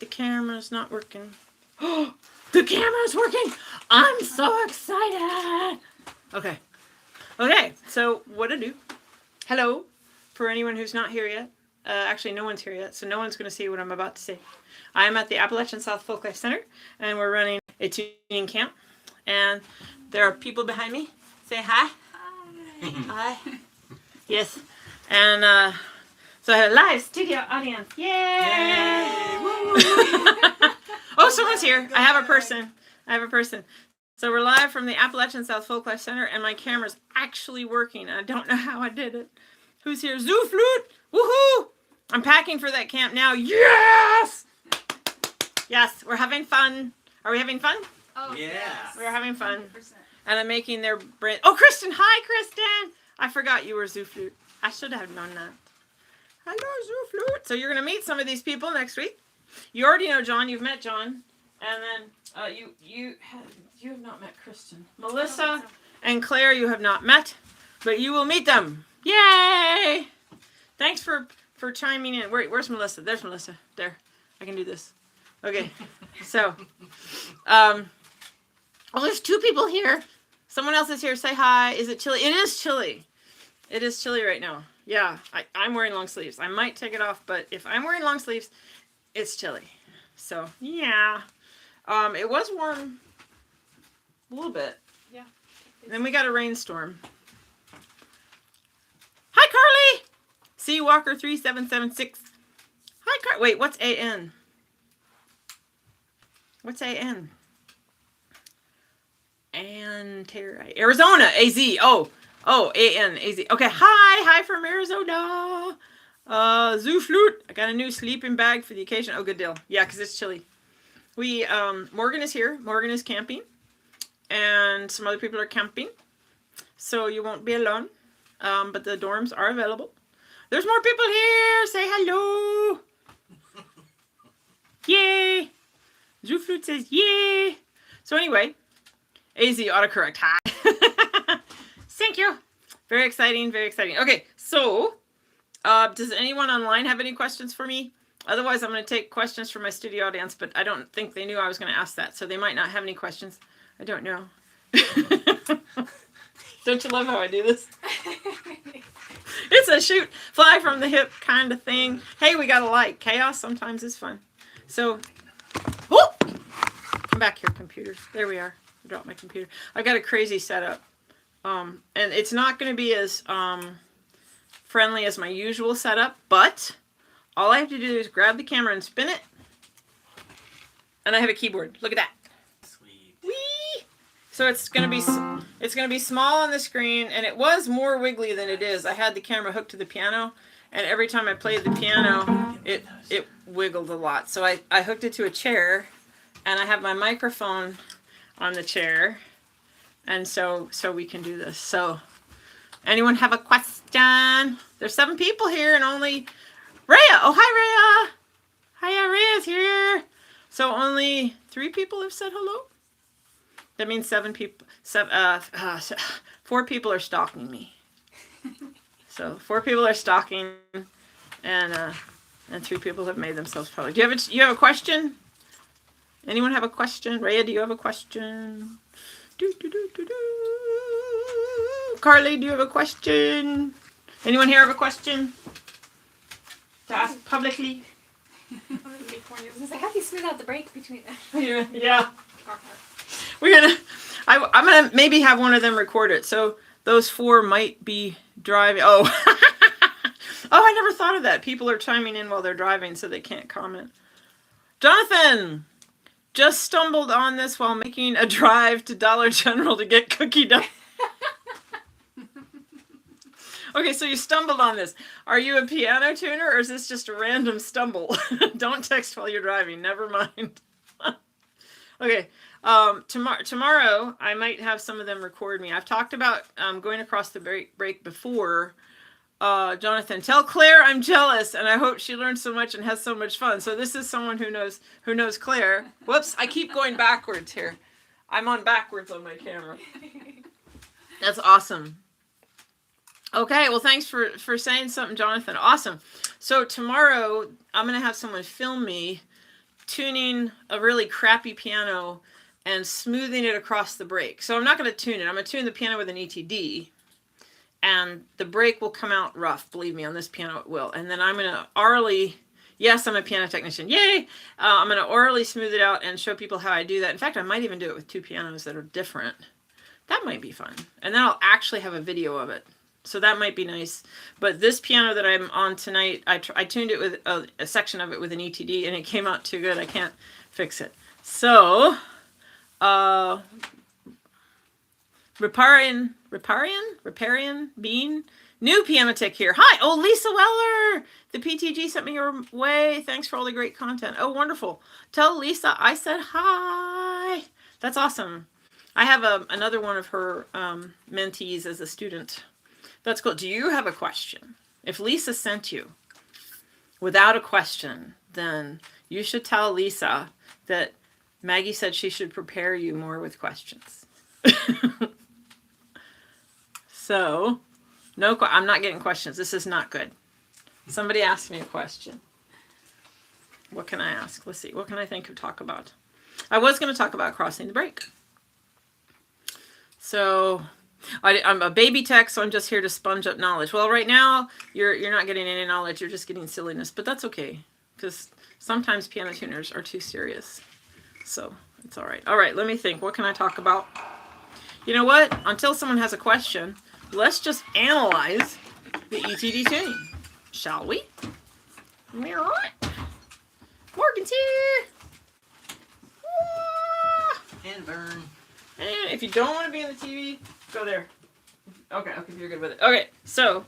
The camera's not working. Oh, the camera's working! I'm so excited! Okay. Okay, so what to do? Hello, for anyone who's not here yet. Actually, no one's here yet, so no one's going to see what I'm about to say. I'm at the Appalachian South Folklife Center, and we're running a tuning camp. And there are people behind me. Say hi. Hi. Hi. Yes. And so I have a live studio audience. Yay! Yay! Oh, someone's here. I have a person. So we're live from the Appalachian South Folklife Center, and my camera's actually working. I don't know how I did it. Who's here? Zoo flute! Woohoo! I'm packing for that camp now. Yes! Yes, we're having fun. Are we having fun? Oh, yes. We're having fun. 100%. And I'm making their brand. Oh, Kristen! Hi, Kristen! I forgot you were Zoo flute. I should have known that. Hello, Zoo flute. So you're going to meet some of these people next week. You already know John. You've met John. And then you have not met Kristen. Melissa and Claire you have not met, but you will meet them. Yay! Thanks for chiming in. Where's Melissa? There's Melissa. There. I can do this. Okay. So, oh, there's two people here. Someone else is here. Say hi. Is it chilly? It is chilly. It is chilly right now. Yeah, I'm wearing long sleeves. I might take it off, but if I'm wearing long sleeves, it's chilly. So, yeah. It was warm a little bit. Yeah. And then we got a rainstorm. Hi, Carly! C Walker 3776. Hi, Carly. Wait, what's AN? What's AN? Arizona, AZ. Oh, AN, AZ. Okay, hi from Arizona. Zoo flute. I got a new sleeping bag for the occasion. Oh, good deal. Yeah, because it's chilly. Morgan is here. Morgan is camping. And some other people are camping. So you won't be alone. But the dorms are available. There's more people here. Say hello. Yay. Zoo flute says yay. So anyway, AZ autocorrect. Hi. Thank you. Very exciting, very exciting. Okay, so does anyone online have any questions for me? Otherwise, I'm going to take questions from my studio audience, but I don't think they knew I was going to ask that, so they might not have any questions. I don't know. Don't you love how I do this? It's a shoot, fly from the hip kind of thing. Hey, we got to like. Chaos sometimes is fun. So, whoop! Come back here, computers. There we are. I dropped my computer. I got a crazy setup. And it's not going to be as friendly as my usual setup, but all I have to do is grab the camera and spin it, and I have a keyboard. Look at that. Sweet. Whee! So it's going to be small on the screen, and it was more wiggly than it is. I had the camera hooked to the piano, and every time I played the piano, it wiggled a lot. So I hooked it to a chair, and I have my microphone on the chair. And so we can do this. So, anyone have a question? There's 7 people here and only Rhea. Oh, hi, Rhea. Hiya, Rhea's here. So only 3 people have said hello. That means 7 people. 4 people are stalking me. So 4 people are stalking, and 3 people have made themselves public. Do you have a question? Anyone have a question? Rhea, do you have a question? Carly, do you have a question? Anyone here have a question to ask publicly? How do you smooth out the break between them? Yeah. I'm gonna maybe have one of them record it. So those 4 might be driving. Oh, I never thought of that. People are chiming in while they're driving, so they can't comment. Jonathan. Just stumbled on this while making a drive to Dollar General to get cookie dough. Okay, so you stumbled on this. Are you a piano tuner, or is this just a random stumble? Don't text while you're driving. Never mind. Okay, tomorrow I might have some of them record me. I've talked about going across the break before. Jonathan, tell Claire I'm jealous, and I hope she learns so much and has so much fun. So this is someone who knows Claire. Whoops, I keep going backwards here. I'm on backwards on my camera. That's awesome. Okay, well, thanks for saying something, Jonathan. Awesome. So tomorrow I'm going to have someone film me tuning a really crappy piano and smoothing it across the break. So I'm not going to tune it. I'm going to tune the piano with an ETD. And the break will come out rough. Believe me, on this piano it will. And then I'm going to aurally... Yes, I'm a piano technician. Yay! I'm going to orally smooth it out and show people how I do that. In fact, I might even do it with two pianos that are different. That might be fun. And then I'll actually have a video of it. So that might be nice. But this piano that I'm on tonight, I tuned it with a section of it with an ETD, and it came out too good. I can't fix it. So, Riparian Bean, new piano tech here. Hi, oh, Lisa Weller. The PTG sent me your way. Thanks for all the great content. Oh, wonderful. Tell Lisa I said hi. That's awesome. I have another one of her mentees as a student. That's cool. Do you have a question? If Lisa sent you without a question, then you should tell Lisa that Maggie said she should prepare you more with questions. So, no, I'm not getting questions. This is not good. Somebody asked me a question. What can I ask? Let's see. What can I think of talk about? I was going to talk about crossing the break. So, I'm a baby tech, so I'm just here to sponge up knowledge. Well, right now, you're not getting any knowledge. You're just getting silliness. But that's okay, because sometimes piano tuners are too serious. So, it's all right. All right, let me think. What can I talk about? You know what? Until someone has a question, let's just analyze the ETD tuning. Shall we? Morgan's here. And Vern. And if you don't want to be in the TV, go there. Okay, you're good with it. Okay, so,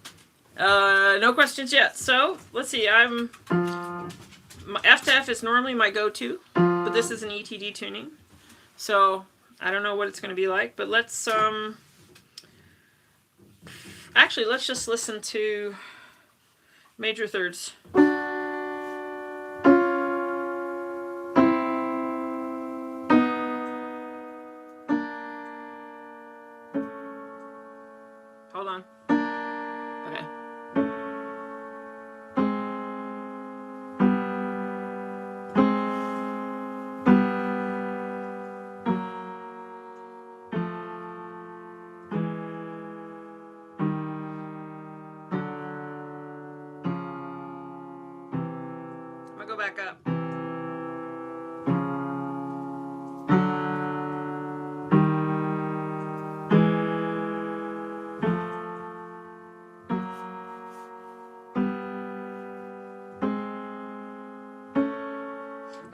no questions yet. So, let's see, F to F is normally my go-to, but this is an ETD tuning. So, I don't know what it's going to be like, but let's, actually, let's just listen to major thirds. Hold on. Okay. I'm gonna go back up.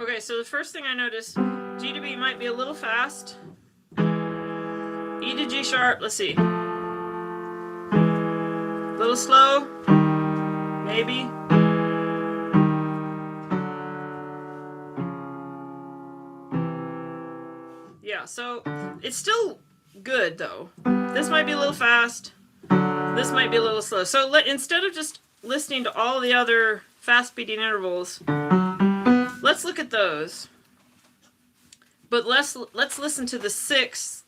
Okay, so the first thing I noticed, G to B might be a little fast. E to G sharp, let's see. A little slow, maybe. Yeah, so it's still good though. This might be a little fast. This might be a little slow. So instead of just listening to all the other fast beating intervals, let's look at those. But let's listen to the sixth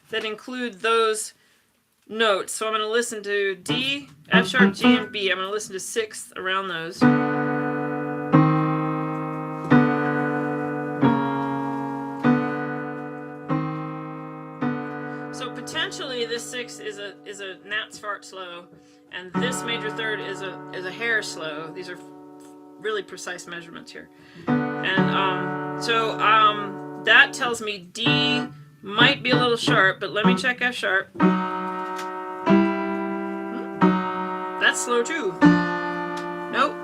that include those notes. So I'm going to listen to D, F sharp, G, and B. I'm going to listen to sixth around those. So potentially this sixth is a gnat's fart slow, and this major third is a hair slow. These are really precise measurements here. And so that tells me D might be a little sharp, but let me check F sharp. That's slow too. Nope.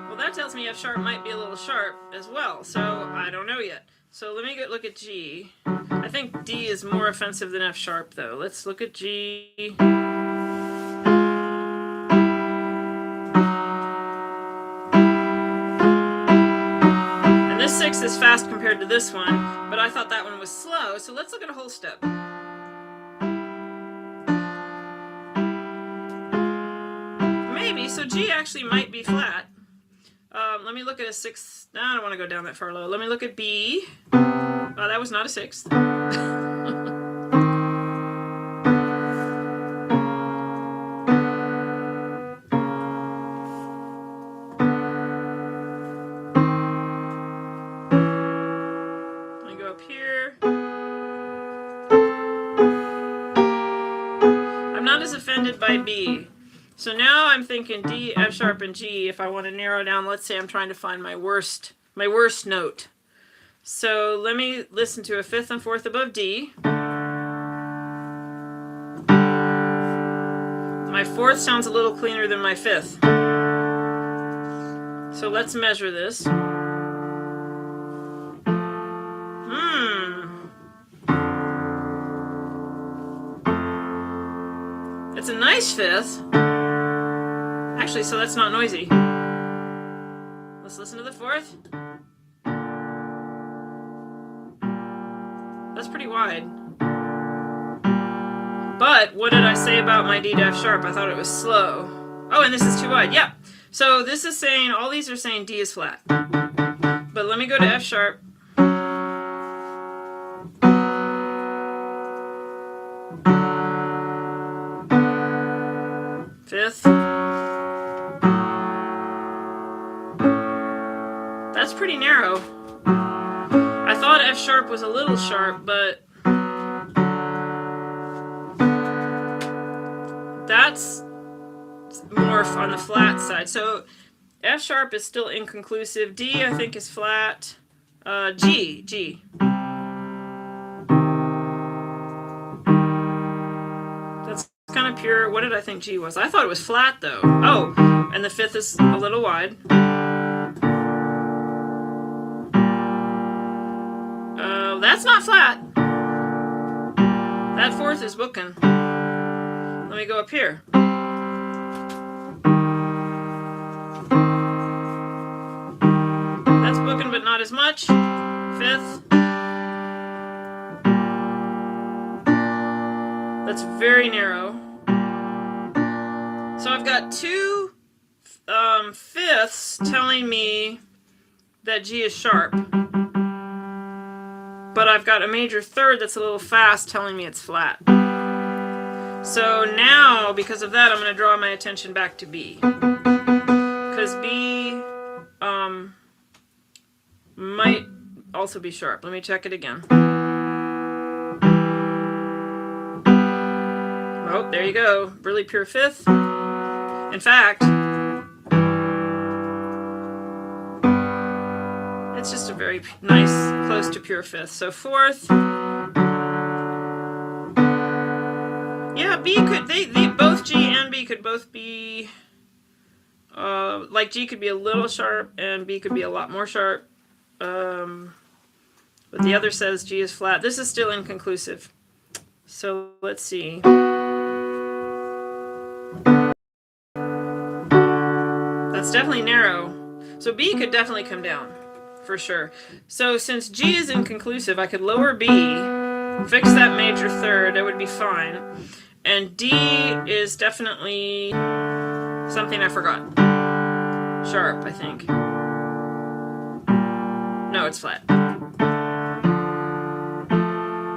Well, that tells me F sharp might be a little sharp as well, so I don't know yet. So let me look at G. I think D is more offensive than F sharp though. Let's look at G. And this 6 is fast compared to this one, but I thought that one was slow, so let's look at a whole step. Maybe, so G actually might be flat. Let me look at a 6. No, I don't want to go down that far low. Let me look at B. Oh, that was not a 6th. up here. I'm not as offended by B. So now I'm thinking D, F sharp, and G if I want to narrow down. Let's say I'm trying to find my worst note. So let me listen to a fifth and fourth above D. My fourth sounds a little cleaner than my fifth. So let's measure this. It's a nice fifth. Actually, so that's not noisy. Let's listen to the fourth. That's pretty wide. But what did I say about my D to F sharp? I thought it was slow. Oh, and this is too wide. Yeah. So this is saying, all these are saying D is flat. But let me go to F sharp. Fifth. That's pretty narrow. I thought F sharp was a little sharp, but that's more on the flat side. So F sharp is still inconclusive. D I think is flat. G. That's kind of pure. What did I think G was? I thought it was flat though. Oh, and the fifth is a little wide. That's not flat. That fourth is booking. Let me go up here. That's booking, but not as much. Fifth. That's very narrow. So I've got two fifths telling me that G is sharp. But I've got a major third that's a little fast telling me it's flat. So now, because of that, I'm going to draw my attention back to B. Because B might also be sharp. Let me check it again. Oh, there you go. Really pure fifth. In fact, it's just a very nice, close to pure fifth. So fourth. Yeah, B could, they both G and B could both be, like G could be a little sharp and B could be a lot more sharp. But the other says G is flat. This is still inconclusive. So let's see. That's definitely narrow. So B could definitely come down, for sure. So since G is inconclusive, I could lower B, fix that major third, that would be fine. And D is definitely something I forgot. Sharp, I think. No, it's flat.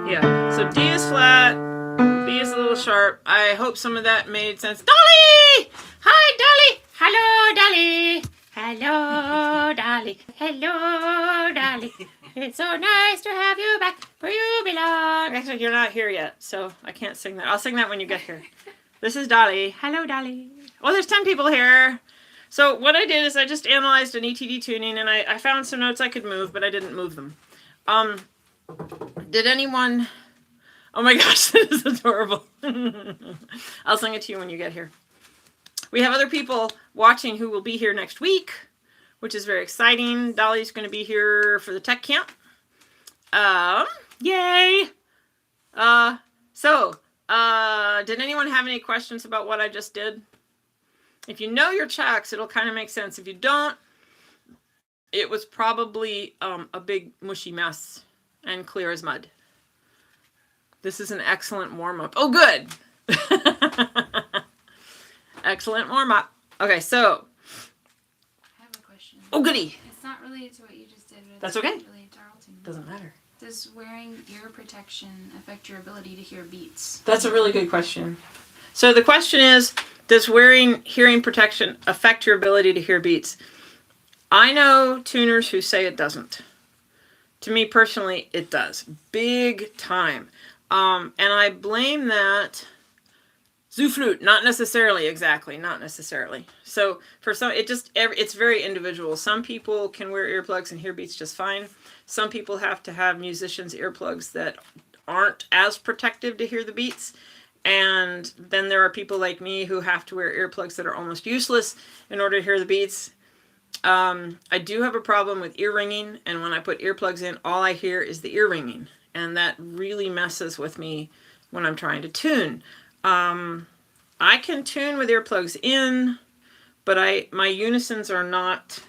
Yeah, so D is flat, B is a little sharp. I hope some of that made sense. Dolly! Hi, Dolly! Hello, Dolly! Hello, Dolly! Hello, Dolly! It's so nice to have you back where you belong. Actually, you're not here yet, so I can't sing that. I'll sing that when you get here. This is Dolly. Hello, Dolly. Oh, there's 10 people here. So what I did is I just analyzed an ETD tuning, and I found some notes I could move, but I didn't move them. Did anyone... Oh my gosh, this is adorable. I'll sing it to you when you get here. We have other people watching who will be here next week, which is very exciting. Dolly's going to be here for the tech camp. Yay! Did anyone have any questions about what I just did? If you know your checks, it'll kind of make sense. If you don't, it was probably a big mushy mess and clear as mud. This is an excellent warm-up. Oh, good! Excellent warm-up. Okay, so. I have a question. Oh, goody! It's not related to what you just did. But That's okay. Related to Arlton. Doesn't matter. Does wearing ear protection affect your ability to hear beats? That's a really good question. So the question is, does wearing hearing protection affect your ability to hear beats? I know tuners who say it doesn't. To me personally, it does. Big time. And I blame that zoo flute, not necessarily, exactly, not necessarily. So for some, it's very individual. Some people can wear earplugs and hear beats just fine. Some people have to have musicians' earplugs that aren't as protective to hear the beats. And then there are people like me who have to wear earplugs that are almost useless in order to hear the beats. I do have a problem with ear ringing, and when I put earplugs in, all I hear is the ear ringing, and that really messes with me when I'm trying to tune. I can tune with earplugs in, but my unisons are not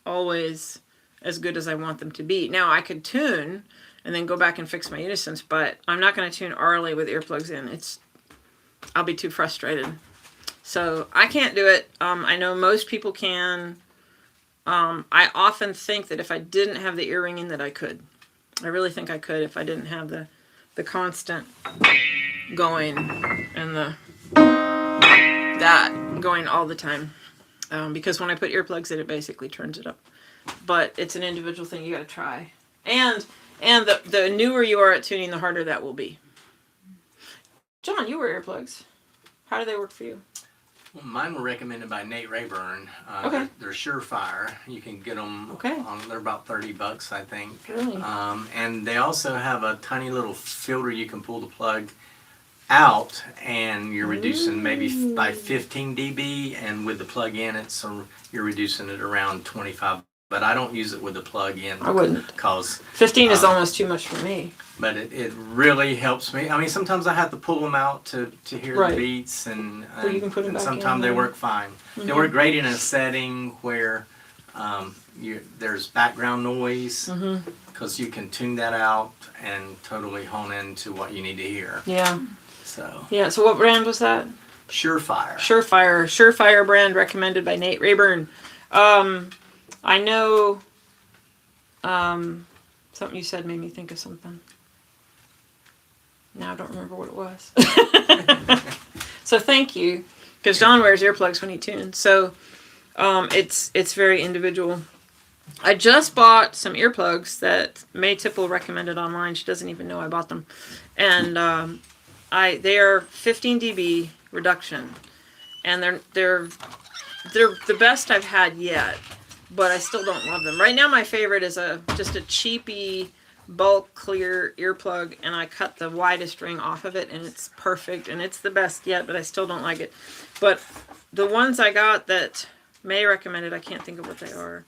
always as good as I want them to be. Now, I could tune and then go back and fix my unisons, but I'm not going to tune aurally with earplugs in. I'll be too frustrated. So I can't do it. I know most people can. I often think that if I didn't have the ear ringing that I could. I really think I could if I didn't have the constant going and that going all the time. Because when I put earplugs in, it basically turns it up. But it's an individual thing you got to try. And the newer you are at tuning, the harder that will be. John, you wear earplugs. How do they work for you? Well, mine were recommended by Nate Rayburn. Okay. They're surefire. You can get them. Okay. They're about $30, I think. Really? And they also have a tiny little filter you can pull the plug out, and you're reducing maybe by 15 dB, and with the plug in, you're reducing it around 25. But I don't use it with the plug in. I wouldn't. Because 15 is almost too much for me. But it really helps me. I mean, sometimes I have to pull them out to hear the beats, and you can put them back sometimes they work fine. They work great in a setting where there's background noise, because you can tune that out and totally hone into what you need to hear. Yeah. So. Yeah. So what brand was that? Surefire. Surefire brand recommended by Nate Rayburn. I know. Something you said made me think of something. Now I don't remember what it was. So thank you, because John wears earplugs when he tunes. So it's very individual. I just bought some earplugs that May Tipple recommended online. She doesn't even know I bought them, and they are 15 dB reduction, and they're the best I've had yet. But I still don't love them. Right now my favorite is just a cheapy bulk clear earplug, and I cut the widest ring off of it, and it's perfect, and it's the best yet, but I still don't like it. But the ones I got that May recommended, I can't think of what they are.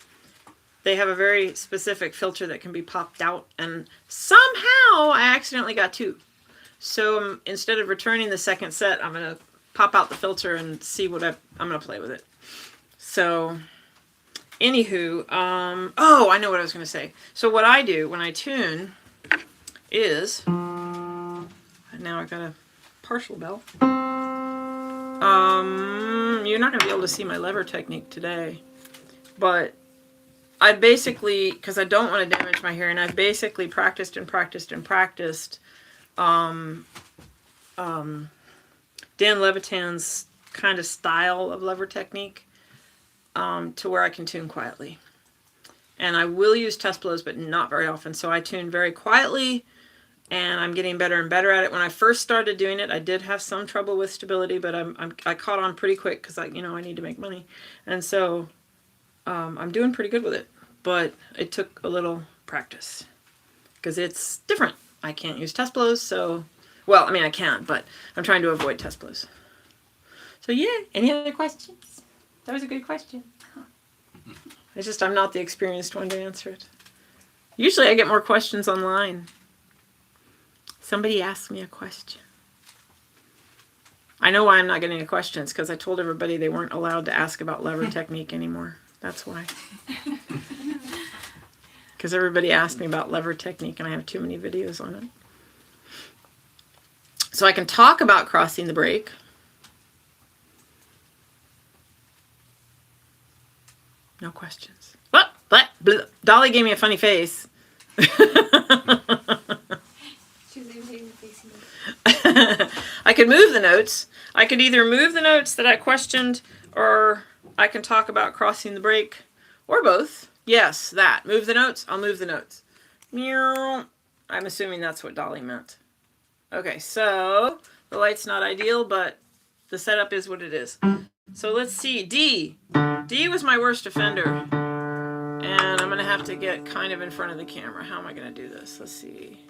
They have a very specific filter that can be popped out, and somehow I accidentally got two. So instead of returning the second set, I'm going to pop out the filter and see what I'm going to play with it. So... Anywho, I know what I was going to say. So what I do when I tune is, now I've got a partial bell. You're not going to be able to see my lever technique today, but I basically, because I don't want to damage my hearing, I've basically practiced and practiced and practiced Dan Levitan's kind of style of lever technique. To where I can tune quietly. And I will use test blows, but not very often. So I tune very quietly, and I'm getting better and better at it. When I first started doing it, I did have some trouble with stability, but I caught on pretty quick because I need to make money. And so I'm doing pretty good with it. But it took a little practice because it's different. I can't use test blows, so... Well, I mean, I can, but I'm trying to avoid test blows. So yeah, any other questions? That was a good question. It's just I'm not the experienced one to answer it. Usually I get more questions online. Somebody asked me a question. I know why I'm not getting any questions, because I told everybody they weren't allowed to ask about lever technique anymore. That's why. Because everybody asked me about lever technique, and I have too many videos on it. So I can talk about crossing the break. No questions. Dolly gave me a funny face. She was imitating the face you made. I could move the notes. I could either move the notes that I questioned, or I can talk about crossing the break, or both. Yes, that. Move the notes, I'll move the notes. Meow. I'm assuming that's what Dolly meant. Okay, so the light's not ideal, but the setup is what it is. So let's see. D. D was my worst offender. And I'm going to have to get kind of in front of the camera. How am I going to do this? Let's see.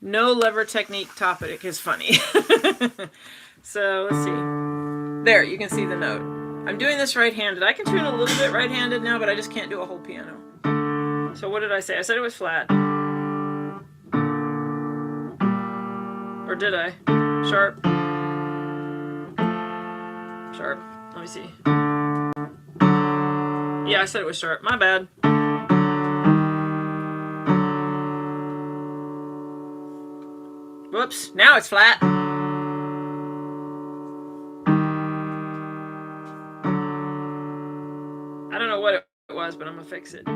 No lever technique topic is funny. So let's see. There, you can see the note. I'm doing this right-handed. I can tune a little bit right-handed now, but I just can't do a whole piano. So what did I say? I said it was flat. Or did I? Sharp. Sharp. Let me see. Yeah, I said it was sharp. My bad. Whoops. Now it's flat. I don't know what it was, but I'm gonna fix it.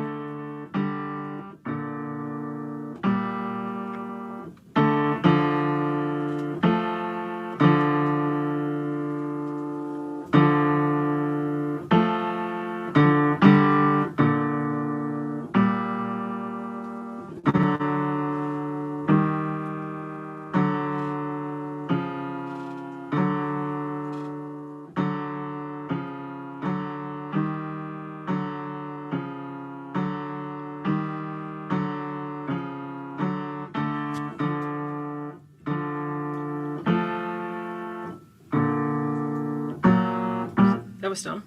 That was dumb.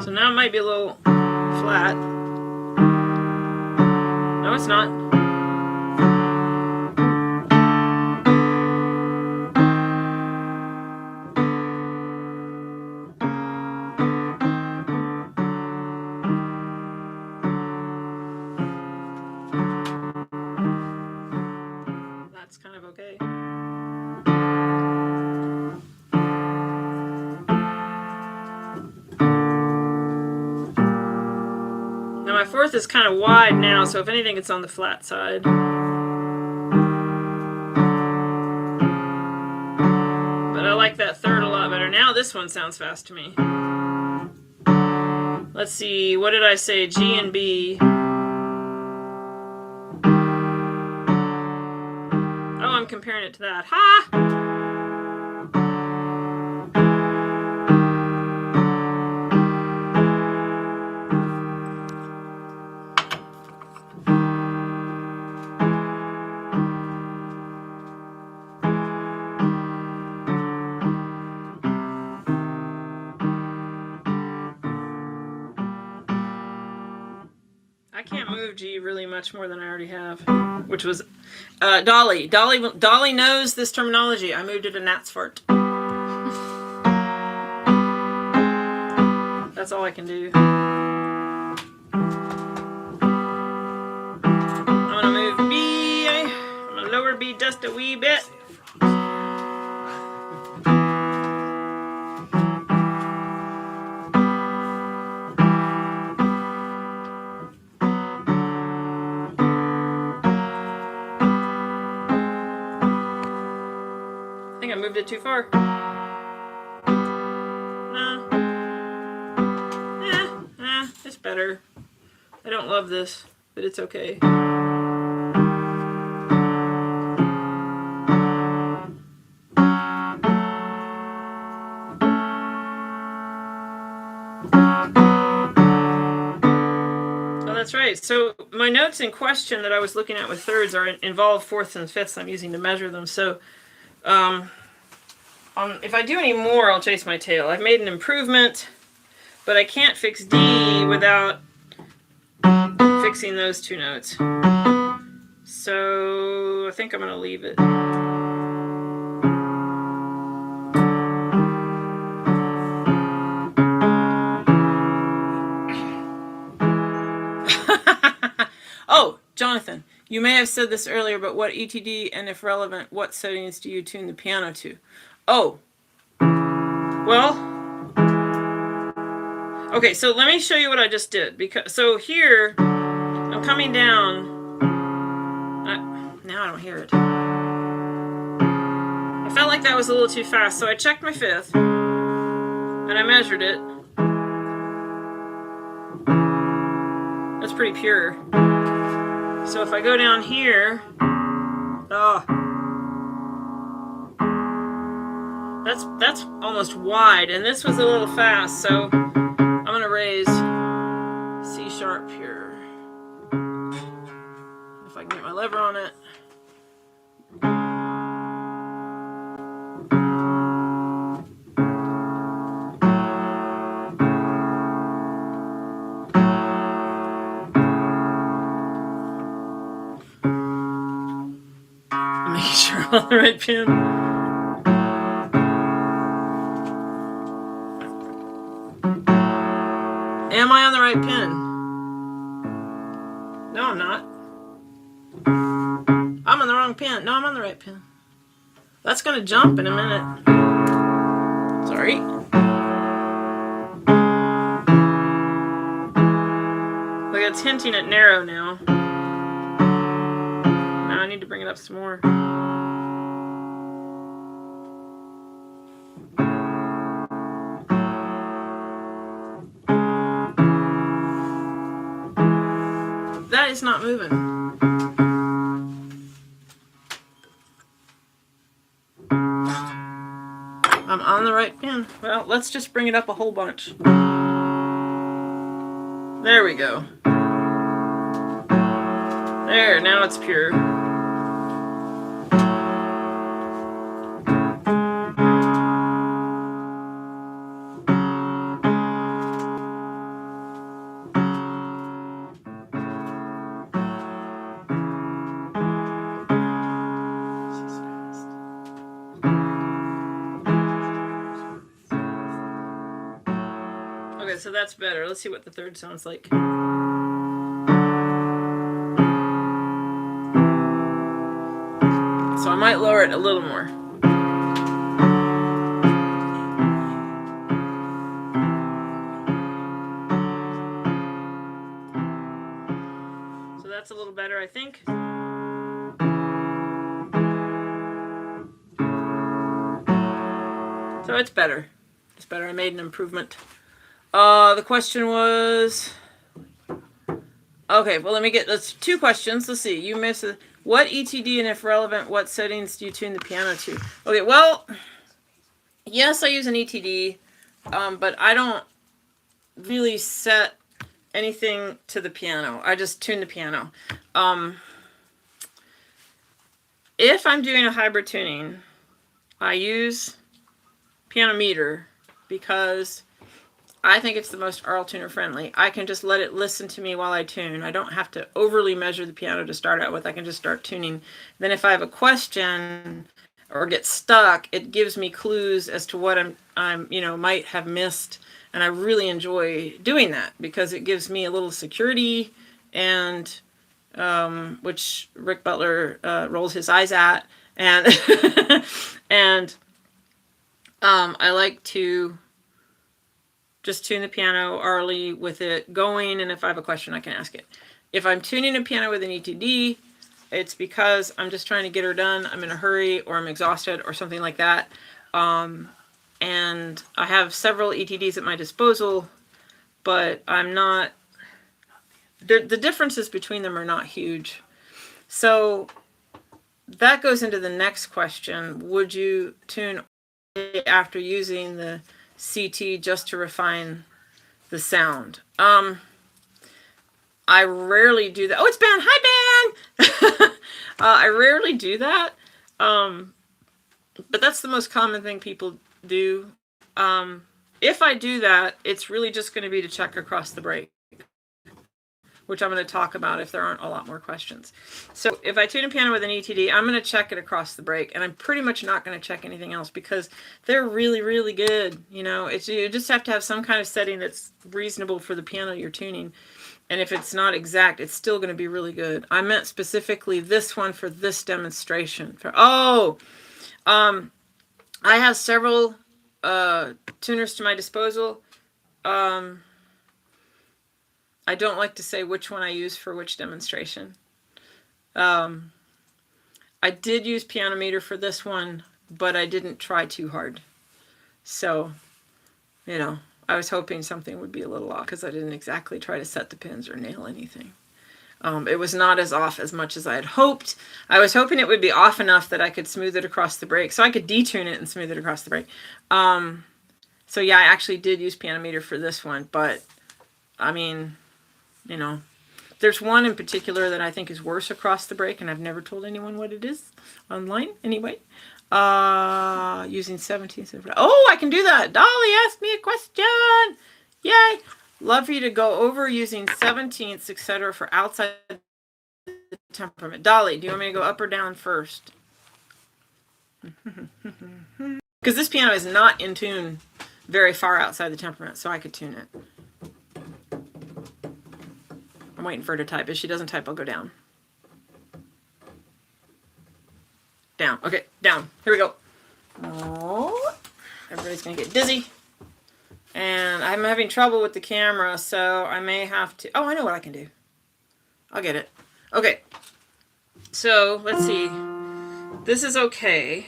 So now it might be a little flat. No, it's not. That's kind of okay. My fourth is kind of wide now, so if anything, it's on the flat side. But I like that third a lot better. Now this one sounds fast to me. Let's see, what did I say? G and B. Oh, I'm comparing it to that. Ha! I can't move G really much more than I already have, which was Dolly. Dolly knows this terminology. I moved it a gnat's fart. That's all I can do. I'm gonna move B. I'm gonna lower B just a wee bit. I moved it too far. No. It's better. I don't love this, but it's okay. Oh, that's right. So my notes in question that I was looking at with thirds involve fourths and fifths I'm using to measure them. So if I do any more, I'll chase my tail. I've made an improvement, but I can't fix D without fixing those two notes. So I think I'm going to leave it. Oh, Jonathan, you may have said this earlier, but what ETD, and if relevant, what settings do you tune the piano to? Oh, well, okay, so let me show you what I just did. So here, I'm coming down. Now I don't hear it. I felt like that was a little too fast, so I checked my fifth, and I measured it. That's pretty pure. So if I go down here, that's almost wide, and this was a little fast, so I'm gonna raise C sharp here. If I can get my lever on it. Making sure I'm on the right pin. Am I on the right pin? No, I'm not. I'm on the wrong pin. No, I'm on the right pin. That's going to jump in a minute. Sorry. Like it's hinting at narrow now. Now I need to bring it up some more. That is not moving. I'm on the right pin. Well, let's just bring it up a whole bunch. There we go. There, now it's pure. Okay, so that's better. Let's see what the third sounds like. So I might lower it a little more. So that's a little better, I think. So it's better. It's better. I made an improvement. The question was... Okay, well, let's two questions. Let's see. You missed it. What ETD, and if relevant, what settings do you tune the piano to? Okay, well, yes, I use an ETD, but I don't really set anything to the piano. I just tune the piano. If I'm doing a hybrid tuning, I use piano meter because I think it's the most aural tuner friendly. I can just let it listen to me while I tune. I don't have to overly measure the piano to start out with. I can just start tuning. Then if I have a question or get stuck, it gives me clues as to what I'm might have missed. And I really enjoy doing that because it gives me a little security, and which Rick Butler rolls his eyes at. And and I like to just tune the piano aurally with it going, and if I have a question, I can ask it. If I'm tuning a piano with an ETD, it's because I'm just trying to get her done. I'm in a hurry, or I'm exhausted, or something like that. And I have several ETDs at my disposal, but I'm not... The differences between them are not huge. So that goes into the next question. Would you tune after using the CT just to refine the sound? I rarely do that. Oh, it's Ben. Hi, Ben. I rarely do that. But that's the most common thing people do. If I do that, it's really just going to be to check across the break, which I'm going to talk about if there aren't a lot more questions. So if I tune a piano with an ETD, I'm going to check it across the break, and I'm pretty much not going to check anything else because they're really, really good. You just have to have some kind of setting that's reasonable for the piano you're tuning. And if it's not exact, it's still going to be really good. I meant specifically this one for this demonstration. I have several tuners to my disposal. I don't like to say which one I use for which demonstration. I did use piano meter for this one, but I didn't try too hard. So, I was hoping something would be a little off because I didn't exactly try to set the pins or nail anything. It was not as off as much as I had hoped. I was hoping it would be off enough that I could smooth it across the break. So I could detune it and smooth it across the break. So yeah, I actually did use piano meter for this one. But, I mean, you know, there's one in particular that I think is worse across the break. And I've never told anyone what it is online anyway. Using 17th. Oh, I can do that. Dolly asked me a question. Yay. Love for you to go over using 17ths, etc. for outside the temperament. Dolly, do you want me to go up or down first? Because this piano is not in tune very far outside the temperament, so I could tune it. I'm waiting for her to type. If she doesn't type, I'll go down. Down. Okay, down. Here we go. Oh, everybody's going to get dizzy. And I'm having trouble with the camera, so I may have to... Oh, I know what I can do. I'll get it. Okay. So, let's see. This is okay.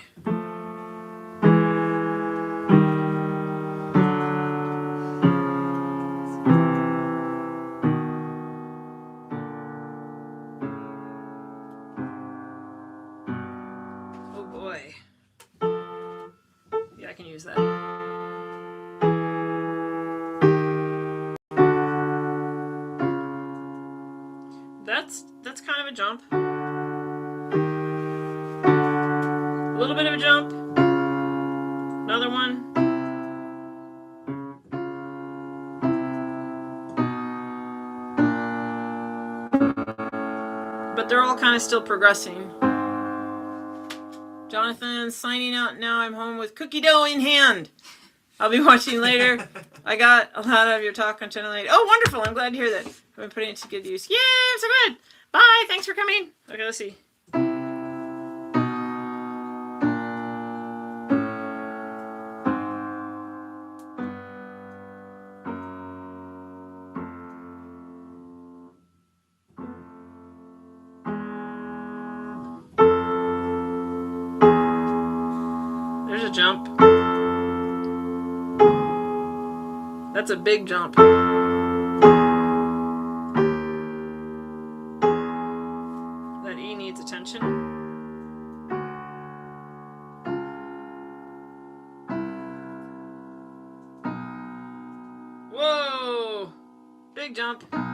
Oh, boy. Yeah, I can use that. That's kind of a jump. A little bit of a jump. Another one. But they're all kind of still progressing. Jonathan, signing out now. I'm home with cookie dough in hand. I'll be watching later. I got a lot of your talk on Channel 8. Oh, wonderful. I'm glad to hear that. I've been putting it to good use. Yay, I'm so good. Bye. Thanks for coming. Okay, let's see. There's a jump. That's a big jump. That E needs attention. Whoa! Big jump. I'm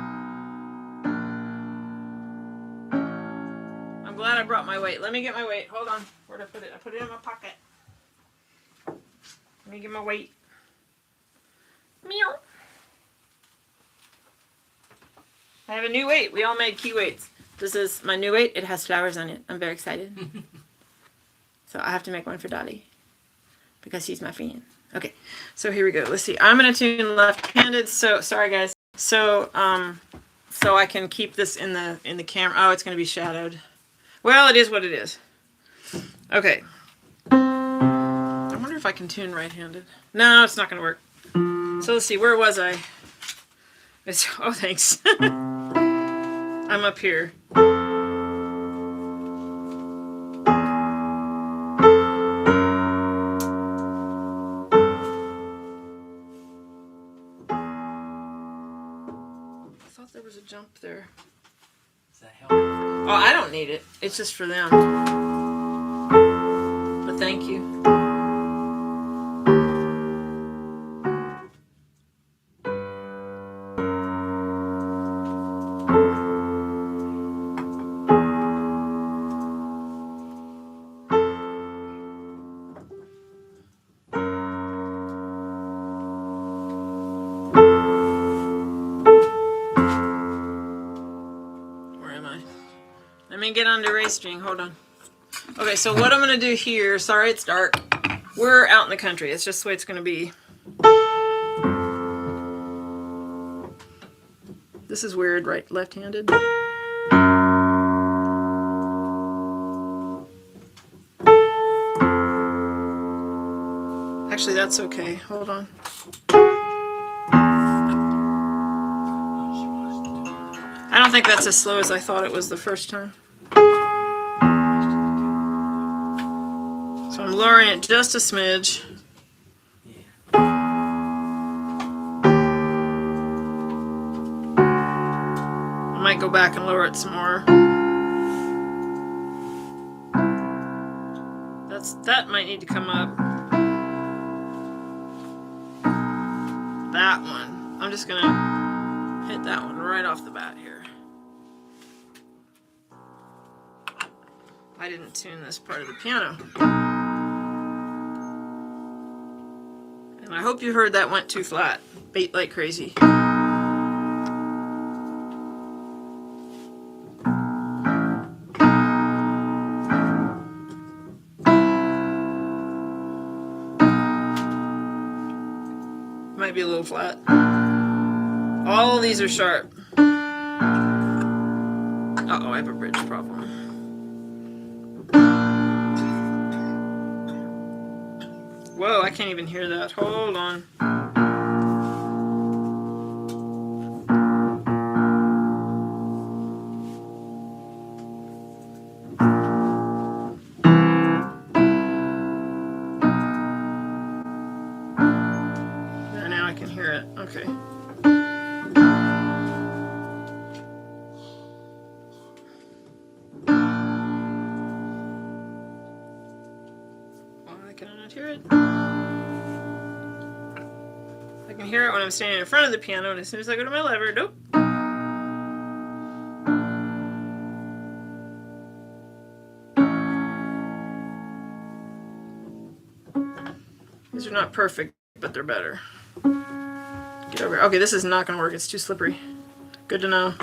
glad I brought my weight. Let me get my weight. Hold on. Where'd I put it? I put it in my pocket. Let me get my weight. Meow. I have a new weight. We all made key weights. This is my new weight. It has flowers on it. I'm very excited. So I have to make one for Dolly because she's my friend. Okay, so here we go. Let's see. I'm gonna tune left-handed. So sorry guys. So so I can keep this in the camera. Oh, it's gonna be shadowed. Well, it is what it is. Okay. I wonder if I can tune right-handed. No, it's not gonna work. So let's see, where was I? Oh, thanks. I'm up here. I thought there was a jump there. Does that help? Oh, I don't need it. It's just for them. But thank you. Let me get onto race string. Hold on. Okay, so what I'm going to do here, sorry it's dark. We're out in the country. It's just the way it's going to be. This is weird, right? Left-handed. Actually, that's okay. Hold on. I don't think that's as slow as I thought it was the first time. So I'm lowering it just a smidge. I might might go back and lower it some more. That might need to come up. That one. I'm just gonna hit that one right off the bat here. I didn't tune this part of the piano. And I hope you heard that went too flat. Bait like crazy. Might be a little flat. All of these are sharp. Uh-oh, I have a bridge problem. Whoa, I can't even hear that. Hold on. There, now I can hear it. Okay. Why can I not hear it? I can hear it when I'm standing in front of the piano, and as soon as I go to my lever, nope. These are not perfect, but they're better. Get over here. Okay, this is not going to work. It's too slippery. Good to know.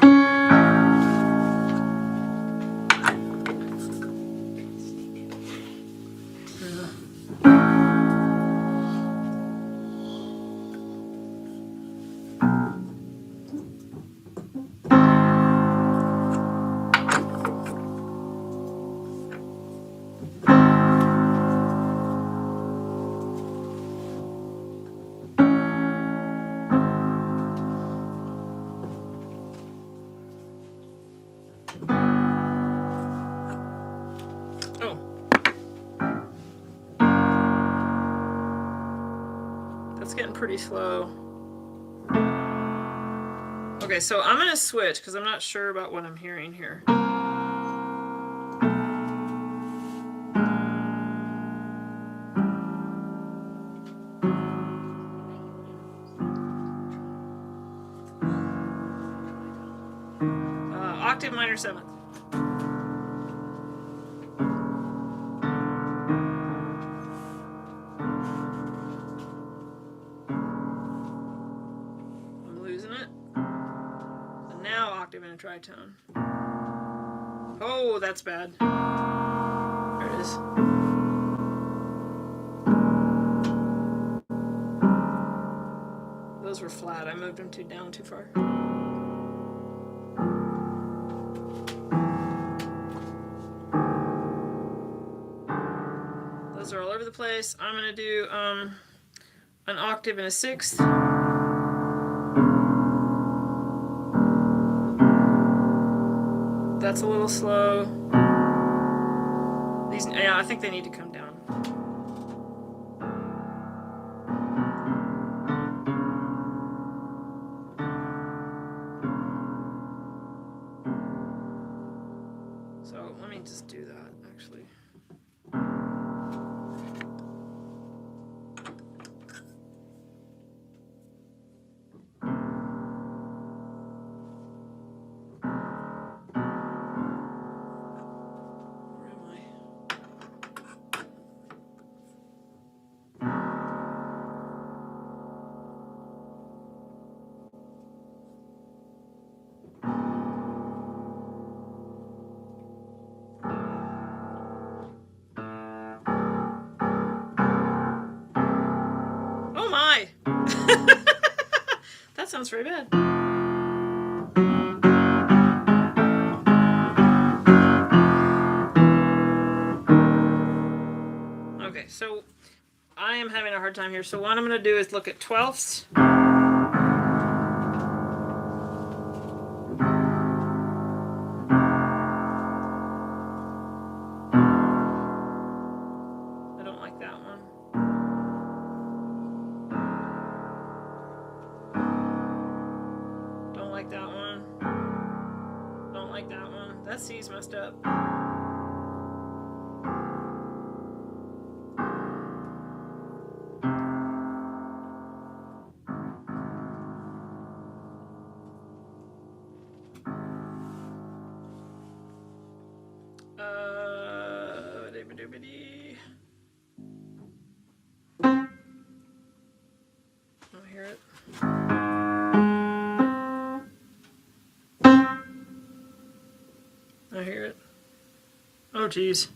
Getting pretty slow. Okay, so I'm gonna switch because I'm not sure about what I'm hearing here. Octave minor seventh. In a tritone. Oh, that's bad. There it is. Those were flat. I moved them down too far. Those are all over the place. I'm gonna do an octave and a sixth. That's a little slow. These, yeah, I think they need to come down. So let me just do that, actually. That sounds very bad. Okay, so I am having a hard time here. So what I'm going to do is look at twelfths. I don't like that one. Don't like that one. don't like that one. That C's messed up. I'll hear it. I hear it. Oh, geez.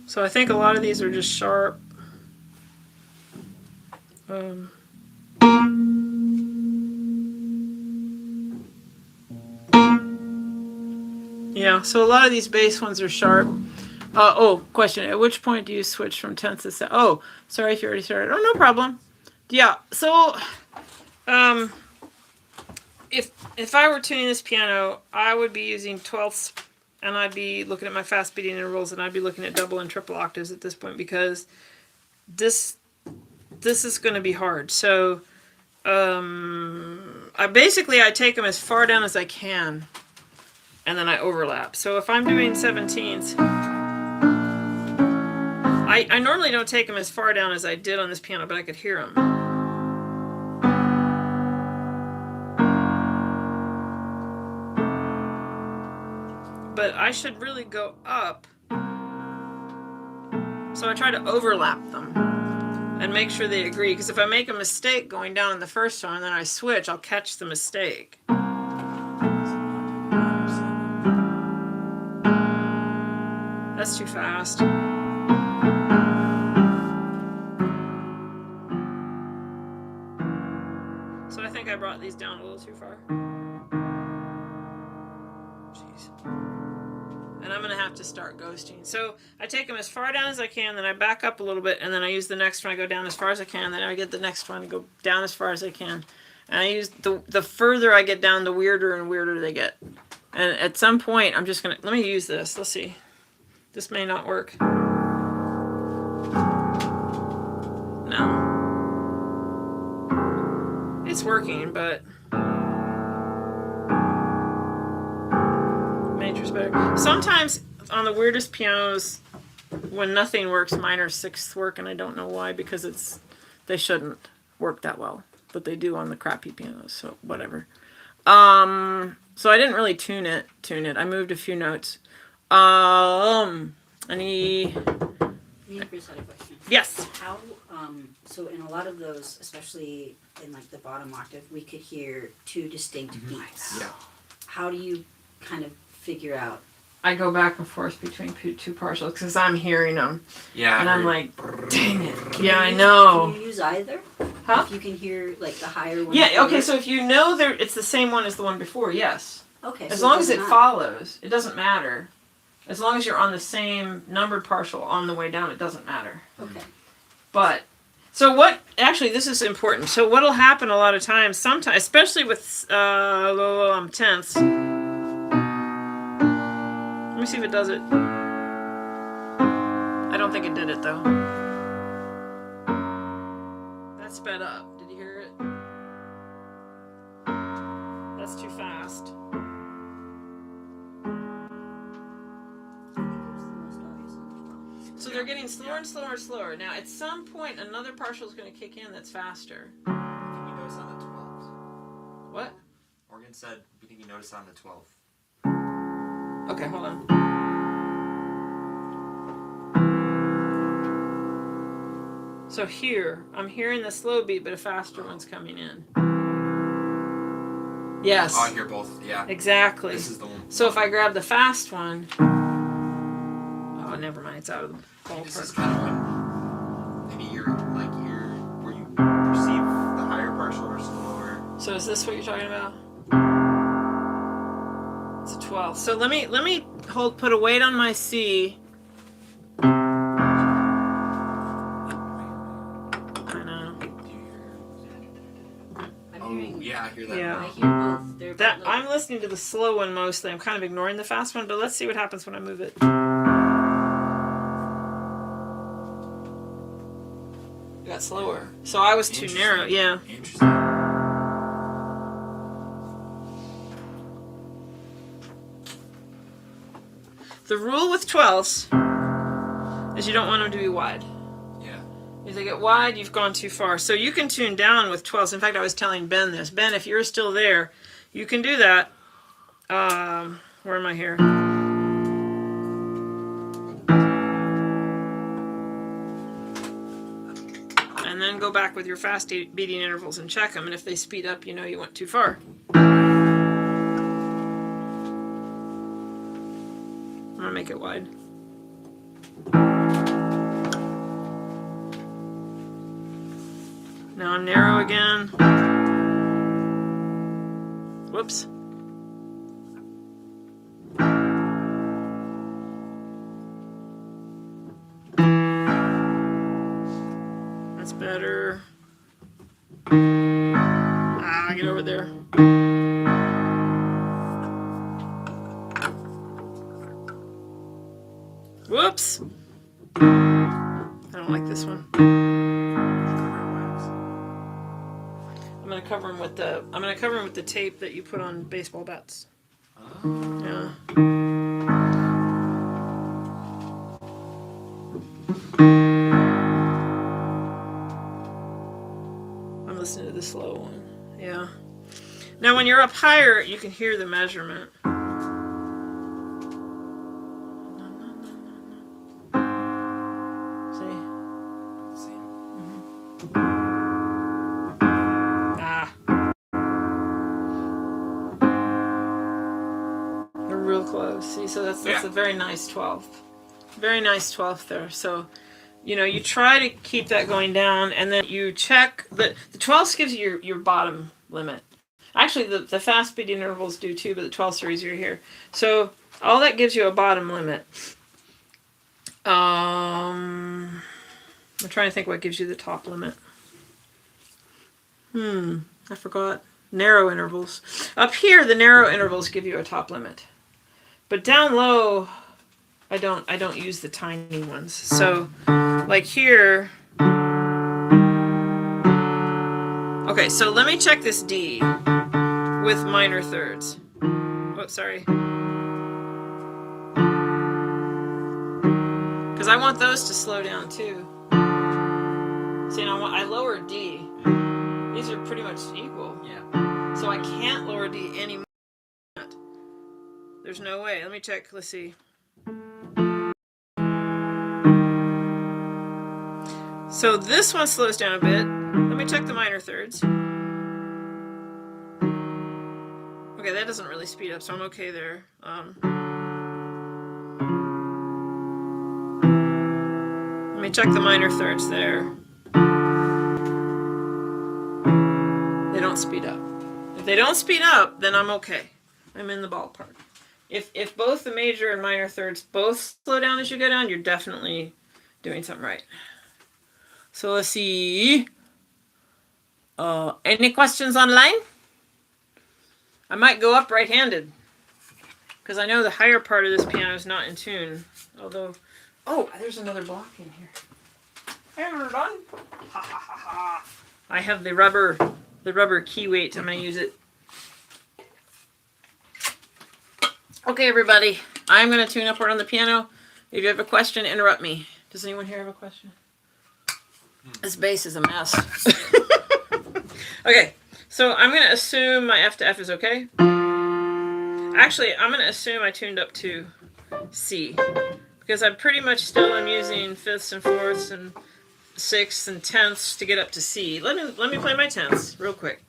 So I think a lot of these are just sharp. Yeah, so a lot of these bass ones are sharp. Question. At which point do you switch from tenths to sevenths? Oh, sorry if you already started. Oh, no problem. Yeah, so if I were tuning this piano, I would be using twelfths, and I'd be looking at my fast beating intervals, and I'd be looking at double and triple octaves at this point, because this is going to be hard. So I take them as far down as I can, and then I overlap. So if I'm doing 17ths, I normally don't take them as far down as I did on this piano, but I could hear them. But I should really go up. So I try to overlap them and make sure they agree. Because if I make a mistake going down in the first one and then I switch, I'll catch the mistake. That's too fast. So I think I brought these down a little too far. Jeez. And I'm going to have to start ghosting. So I take them as far down as I can, then I back up a little bit, and then I use the next one, I go down as far as I can, then I get the next one, and go down as far as I can. And I use the further I get down, the weirder and weirder they get. And at some point, I'm just going to, let me use this. Let's see. This may not work. No. It's working, but major's better. Sometimes on the weirdest pianos, when nothing works, minor sixths work, and I don't know why, because they shouldn't work that well, but they do on the crappy pianos, so whatever. So I didn't really tune it. I moved a few notes. Me and Chris had a question. Yes. How, so in a lot of those, especially in like the bottom octave, we could hear two distinct beats. Yeah. How do you kind of figure out? I go back and forth between two partials because I'm hearing them. Yeah. And I'm like, dang it. Yeah, I know. Can you use either? Huh? If you can hear like the higher one. Yeah, okay, so if you know it's the same one as the one before, yes. Okay. As so long as it doesn't follows, it doesn't matter. As long as you're on the same numbered partial on the way down, it doesn't matter. Okay. But, so actually this is important. So what'll happen a lot of times, sometimes, especially with tenths. Let me see if it does it. I don't think it did it though. That sped up. Did you hear it? That's too fast. So they're getting slower and slower and slower. Now, at some point, another partial is going to kick in that's faster. Can you notice on the 12th? What? Morgan said, you think you noticed on the 12th? Okay, hold on. So here, I'm hearing the slow beat, but a faster one's coming in. Yes. Oh, I hear both, yeah. Exactly. This is the one. So if I grab the fast one... Oh, never mind. It's out of the This is ballpark. kind of when maybe where you perceive the higher partial or slower. So is this what you're talking about? It's a 12. So let me put a weight on my C. hear that. Yeah. I hear both. They're That both I'm listening to the slow one mostly. I'm kind of ignoring the fast one, but let's see what happens when I move it. It got slower. So I was too narrow. Yeah. Interesting. The rule with 12s is you don't want them to be wide. Yeah. If they get wide, you've gone too far. So you can tune down with 12s. In fact, I was telling Ben this. Ben, if you're still there, you can do that. Where am I here? And then go back with your fast beating intervals and check them. And if they speed up, you know you went too far. I'm going to make it wide. Now I'm narrow again. Whoops. That's better. Get over there. Whoops. I don't like this one. I'm gonna cover them with the tape that you put on baseball bats. Oh. Yeah. I'm listening to the slow one. Yeah. Now when you're up higher, you can hear the measurement. See, so that's a very nice 12th. Very nice 12th there. So, you know, you try to keep that going down, and then you check the 12th gives you your bottom limit. Actually, the fast beating intervals do too, but the 12ths are easier here. So all that gives you a bottom limit. I'm trying to think what gives you the top limit. I forgot. Narrow intervals. Up here, the narrow intervals give you a top limit. But down low, I don't use the tiny ones. So, like here. Okay, so let me check this D with minor thirds. Oh, sorry. Because I want those to slow down too. See, now I lower D. These are pretty much equal. Yeah. So I can't lower D anymore. There's no way. Let me check. Let's see. So this one slows down a bit. Let me check the minor thirds. Okay, that doesn't really speed up, so I'm okay there. Let me check the minor thirds there. They don't speed up. If they don't speed up, then I'm okay. I'm in the ballpark. If both the major and minor thirds both slow down as you go down, you're definitely doing something right. So let's see. Any questions online? I might go up right-handed because I know the higher part of this piano is not in tune. Although, oh, there's another block in here. Hammer done. Ha ha ha ha. I have the rubber key weight. I'm going to use it. Okay, everybody, I'm going to tune upward on the piano. If you have a question, interrupt me. Does anyone here have a question? This bass is a mess. Okay, so I'm going to assume my F to F is okay. Actually, I'm going to assume I tuned up to C, because I pretty much still am using fifths and fourths and sixths and tenths to get up to C. Let me play my tenths real quick.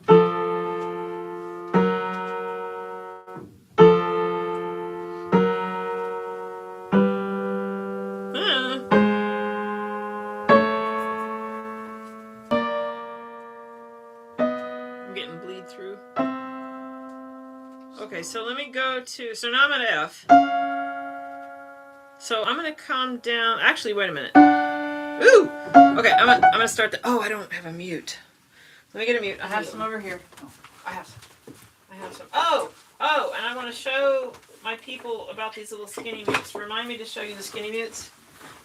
Okay, so let me go to, so now I'm at F. So I'm going to come down, actually, wait a minute. Ooh! Okay, I'm gonna start the, oh, I don't have a mute. Let me get a mute. I have some over here. I have some. Oh, and I want to show my people about these little skinny mutes. Remind me to show you the skinny mutes.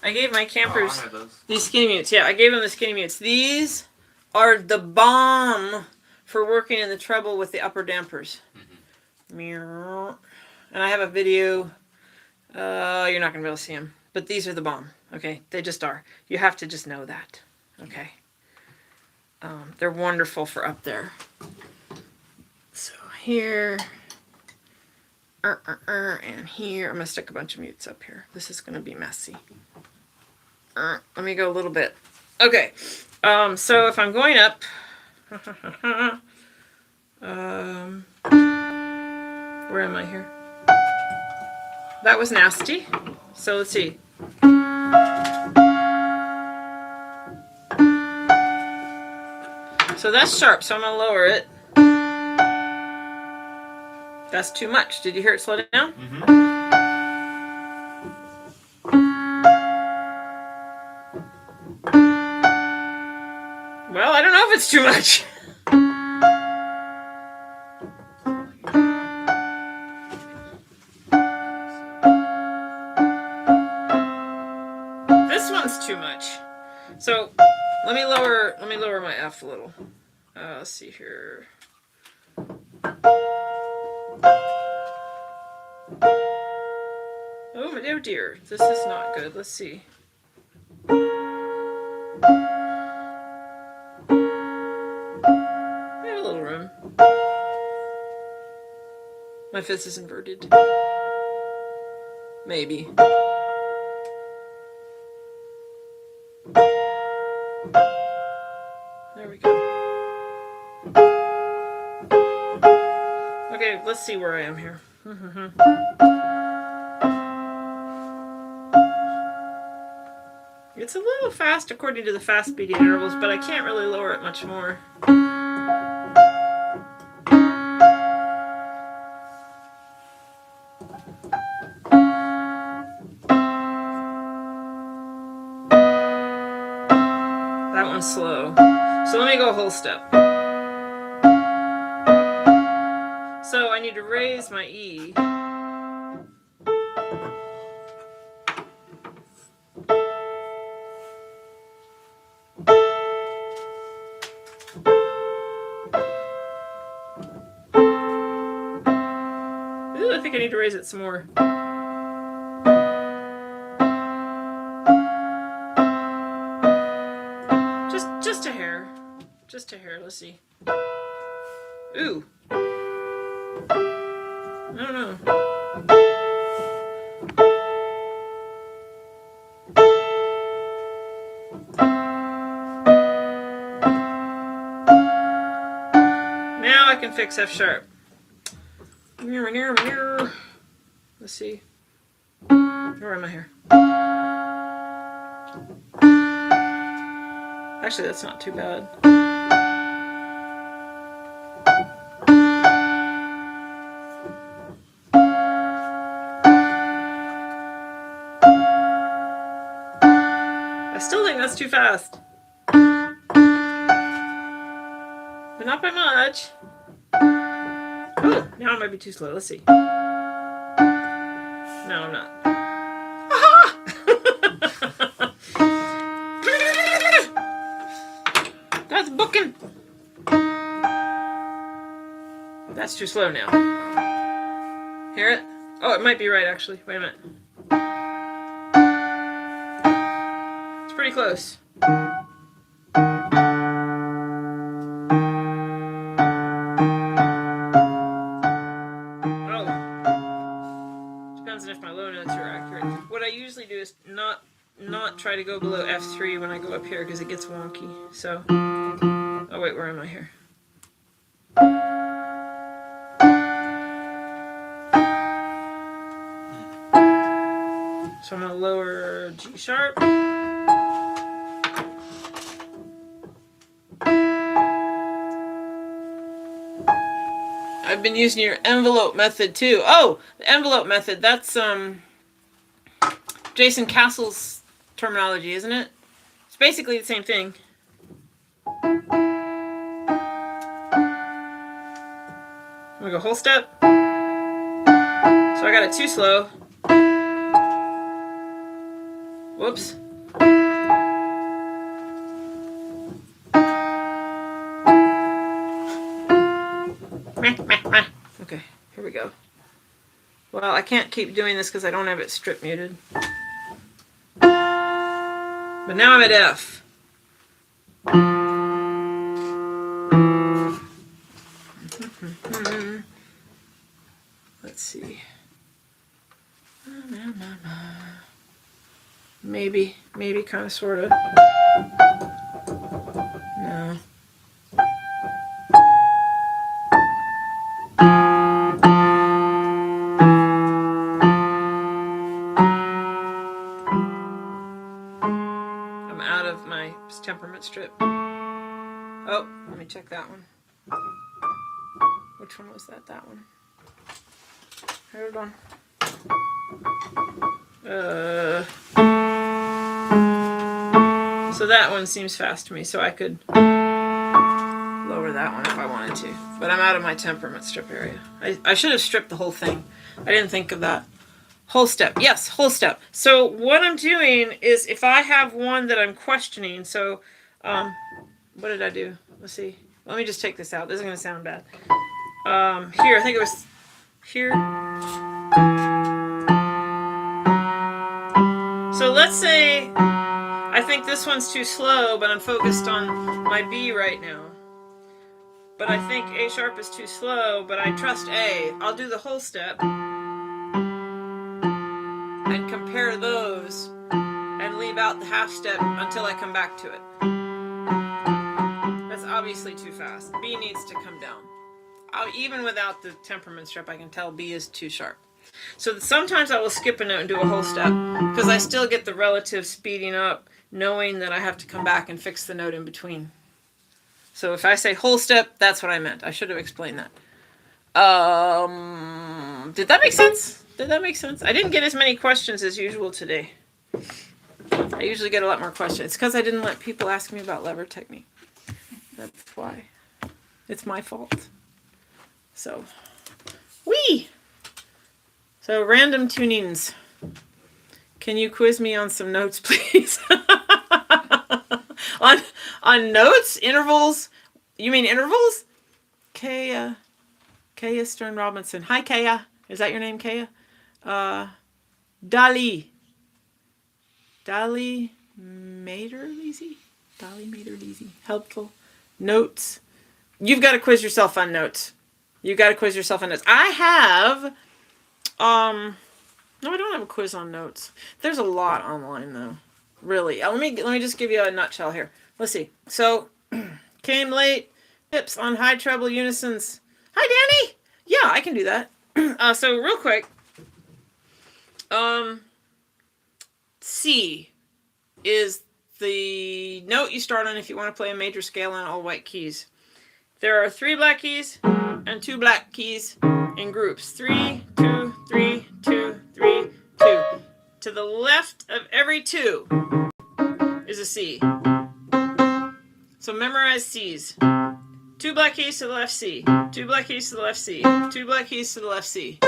I gave my campers I have those. these skinny mutes. Yeah, I gave them the skinny mutes. These are the bomb for working in the treble with the upper dampers. Mm-hmm. And I have a video. You're not going to be able to see them. But these are the bomb. Okay? They just are. You have to just know that. Okay? They're wonderful for up there. So here. And here. I'm going to stick a bunch of mutes up here. This is going to be messy. Let me go a little bit. Okay. So if I'm going up. Where am I here? That was nasty. So let's see. So that's sharp, so I'm going to lower it. That's too much. Did you hear it slow down? Mm-hmm. Well, I don't know if it's too much. This one's too much. So let me lower my F a little. Let's see here. Oh dear, this is not good. Let's see. I have a little room. My fist is inverted. Maybe. There we go. Okay, let's see where I am here. It's a little fast according to the fast speed intervals, but I can't really lower it much more. That one's slow. So let me go a whole step. So I need to raise my E. Ooh, I think I need to raise it some more. Just a hair. Just a hair. Let's see. Ooh. I don't know. Now I can fix F sharp. Let's see. Where am I here? Actually, that's not too bad. I still think that's too fast. But not by much. Oh, now I might be too slow. Let's see. No, I'm not. That's booking. That's too slow now. Hear it? Oh, it might be right actually. Wait a minute. It's pretty close. Not try to go below F3 when I go up here because it gets wonky. So, oh wait, where am I here? So I'm going to lower G sharp. I've been using your envelope method too. Oh, the envelope method, that's Jason Castle's terminology, isn't it? It's basically the same thing. gonna go whole step. So I got it too slow. Whoops. Okay, here we go. Well, I can't keep doing this because I don't have it strip muted. But now I'm at F. Let's see. Maybe, kind of, sort of. No. I'm out of my temperament strip. Oh, let me check that one. Which one was that? That one. Hold on. So that one seems fast to me, so I could lower that one if I wanted to. But I'm out of my temperament strip area. I should have stripped the whole thing. I didn't think of that. Whole step. Yes, whole step. So what I'm doing is if I have one that I'm questioning, so what did I do? Let's see. Let me just take this out. This is going to sound bad. Here, I think it was here. So let's say I think this one's too slow, but I'm focused on my B right now. But I think A sharp is too slow, but I trust A. I'll do the whole step and compare those and leave out the half step until I come back to it. That's obviously too fast. B needs to come down. Even without the temperament strip, I can tell B is too sharp. So sometimes I will skip a note and do a whole step because I still get the relative speeding up, knowing that I have to come back and fix the note in between. So if I say whole step, that's what I meant. I should have explained that. Did that make sense? Did that make sense? I didn't get as many questions as usual today. I usually get a lot more questions. It's because I didn't let people ask me about lever technique. That's why. It's my fault. So, whee! So, random tunings. Can you quiz me on some notes, please? on notes? Intervals? You mean intervals? Kaya Stern Robinson. Hi, Kaya. Is that your name, Kaya? Dali Mater-Leasy? Dali Mater-Leasy. Helpful. Notes. You've got to quiz yourself on notes. You've got to quiz yourself on notes. I have, no, I don't have a quiz on notes. There's a lot online, though. Really. Let me just give you a nutshell here. Let's see. So, came late. Tips on high treble unisons. Hi, Danny. Yeah, I can do that. So real quick, C is the note you start on if you want to play a major scale on all white keys. There are 3 black keys and 2 black keys in groups. 3, 2, 3, 2, 3, 2. To the left of every 2 is a C. So memorize C's. 2 black keys to the left C. 2 black keys to the left C. 2 black keys to the left C.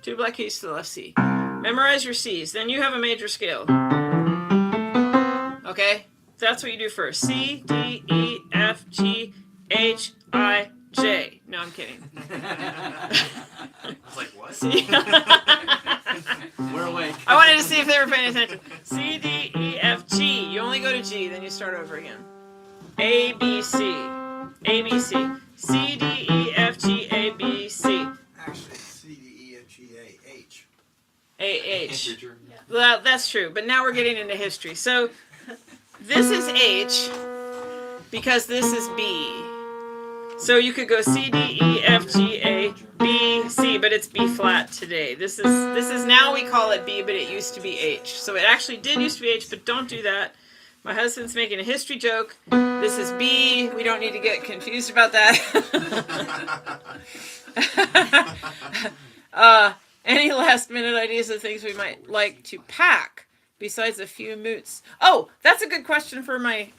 2 black keys to the left C. Memorize your C's. Then you have a major scale. Okay? That's what you do first. C, D, E, F, G, H, I, J. No, I'm kidding. I was like, what? C. We're awake. I wanted to see if they were paying attention. C, D, E, F, G. You only go to G, then you start over again. A, B, C. A, B, C. C, D, E, F, G, A, B, C. Actually, C, D, E, F, G, A, H. A, H. Integer. Well, that's true, but now we're getting into history. So this is H because this is B. So you could go C, D, E, F, G, A, B, C, but it's B flat today. This is now we call it B, but it used to be H. So it actually did used to be H, but don't do that. My husband's making a history joke. This is B. We don't need to get confused about that. Any last minute ideas of things we might like to pack besides a few moots? Oh, that's a good question for my